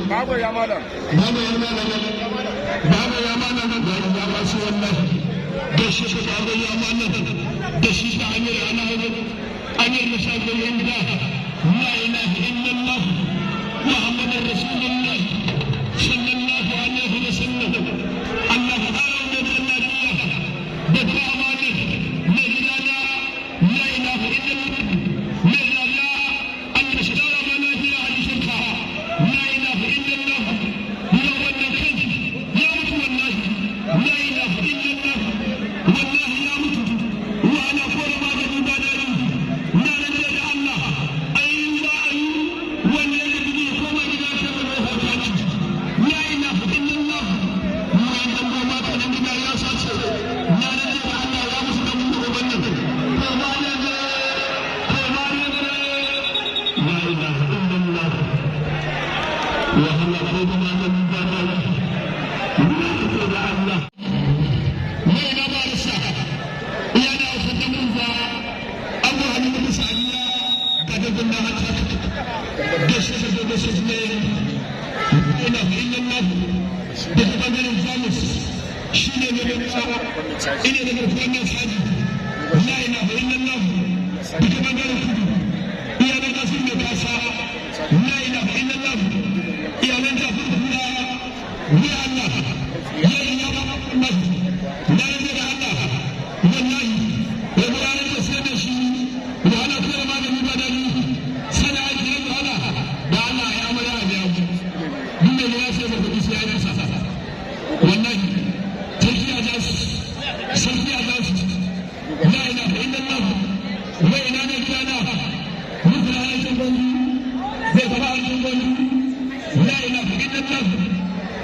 Baba ya malam. Baba ya malam da ya wasu wallahi. Da shi ka baba ya malam da shi ka amir ana amir musafir inda la ilaha illallah muhammadur rasulullah sallallahu alaihi wasallam. Allah ta'ala da jannatiya da ta'amani la ilaha illallah la ilaha Allah shara mana fi haditha la ilaha illallah ya wannan kanji ya mutu wallahi la ilaha illallah wallahi ya mutu wa ana kore ma da ibadari na rage da Allah ayyuka wannan da bi ko ma gida ta da hotaci la ilaha illallah wannan da ma ta da gida ya sace na rage da Allah ya mutu da mun wannan ko ma ne la ilaha illallah وهلا قوم ما من بدل ولا الله وين بارسا يا ناس تمنزا ابو علي بن سعديا قد قلنا حتى دش لا اله الا الله ده بدل الخامس شيء من الصلاه الى من الحاجه لا اله الا الله ده بدل الخدود يا ناس الناس لا اله الا الله يا من تفرحنا يا الله يا الله لا يدري الله والله وقال الإسلام شيء وأنا كل ما نبي بدلي سنة أجل الله الله يا أمر يا أبو من الناس يبغى الإسلام سافا والله تجي أجاز سلفي أجاز لا إله إلا الله وإن أنا كنا مثل هذا الجبل زي طبعا الجبل لا إله إلا الله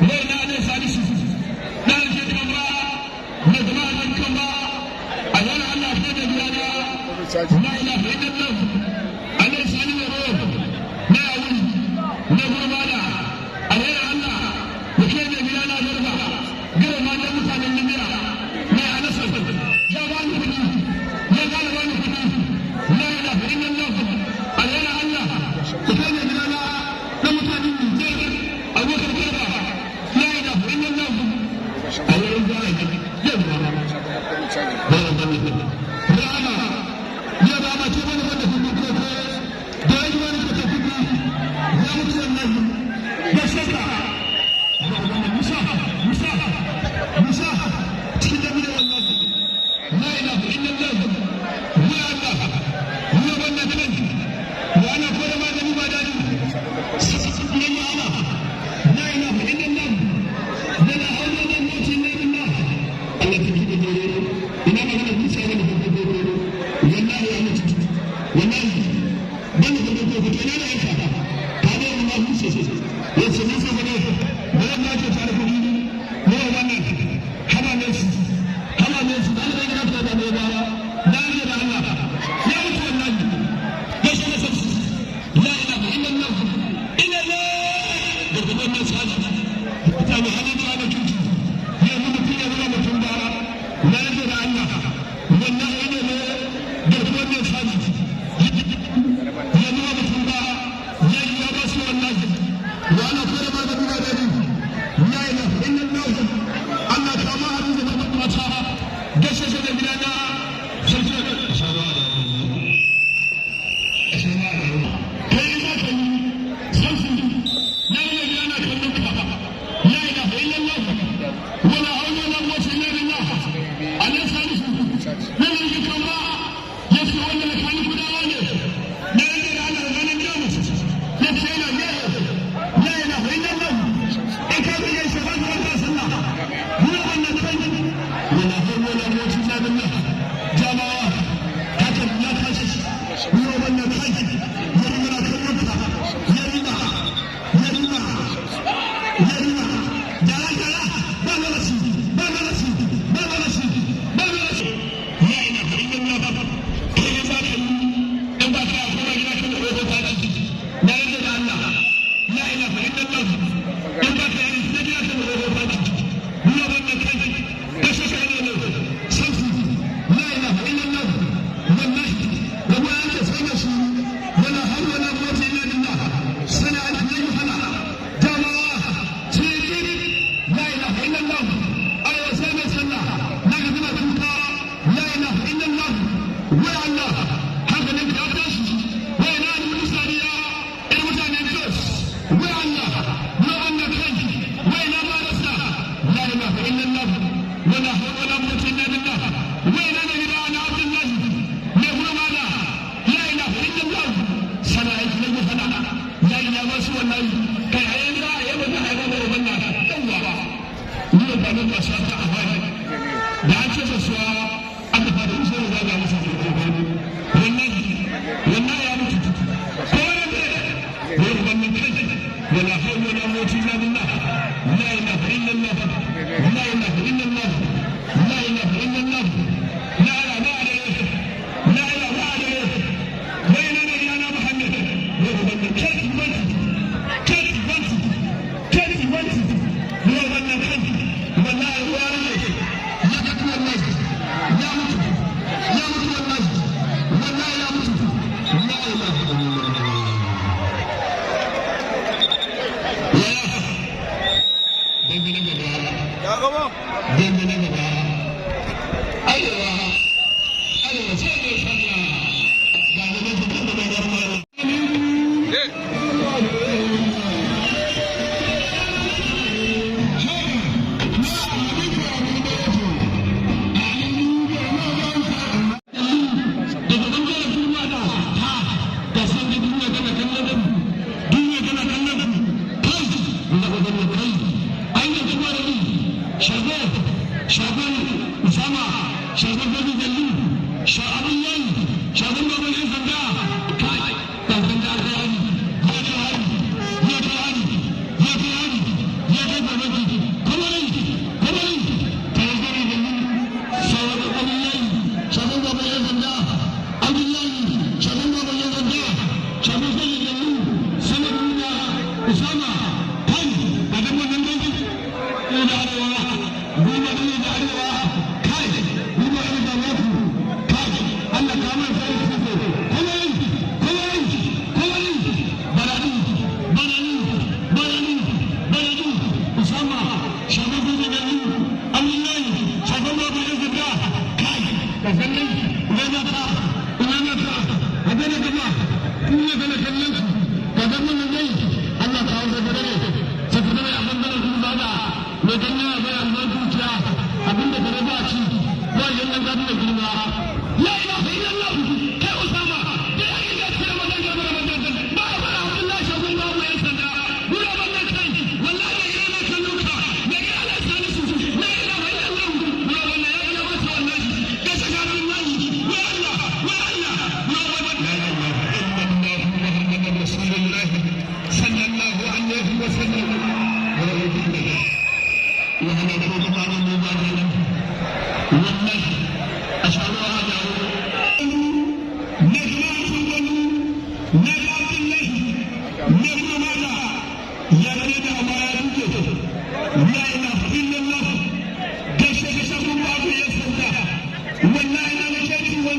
وإن أنا سالس لا نجد الله نجمع من الله أيها الله خير بيانا لا إله إلا الله أنا سالم الروح لا أقول نقول ماذا أيها الله وكيف بيانا نربح قل ما نمت عن النبي لا أنا سالم يا باني خدي يا باني خدي لا إله إلا الله أيها الله وكيف بيانا نمت عن النبي أبو بكر لا إله إلا الله أيها الله يا بابا يا بابا كيف أنا في المدرسة دائما أنا كتبت يا مسلم يا شيخ مسافة تكلم لي والله لا إله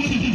wani